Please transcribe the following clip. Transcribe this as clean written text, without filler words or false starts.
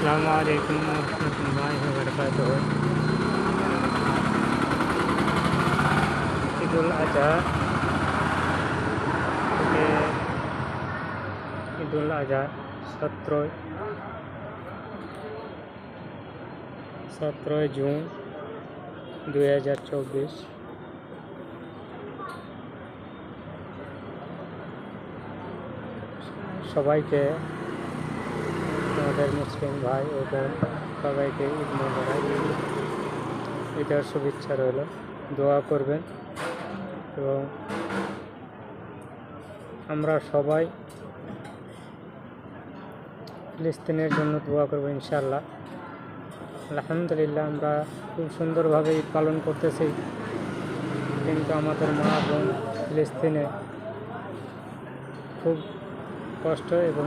अस्सलामुअलैकुम वरहमतुल्लाहि वबरकातुहू। ঈদুল আজহা থেকে ঈদুল আজহা 17 জুন 2024। সবাইকে, আমাদের মুসলিম ভাই ও বোন সবাইকে ঈদ মোবারক, ঈদের শুভেচ্ছা রইল। দোয়া করবেন এবং আমরা সবাই ফিলিস্তিনের জন্য দোয়া করবো ইনশাআল্লাহ। আলহামদুলিল্লাহ, আমরা খুব সুন্দরভাবে ঈদ পালন করতেছি, কিন্তু আমাদের মা বোন ফিলিস্তিনে খুব কষ্ট এবং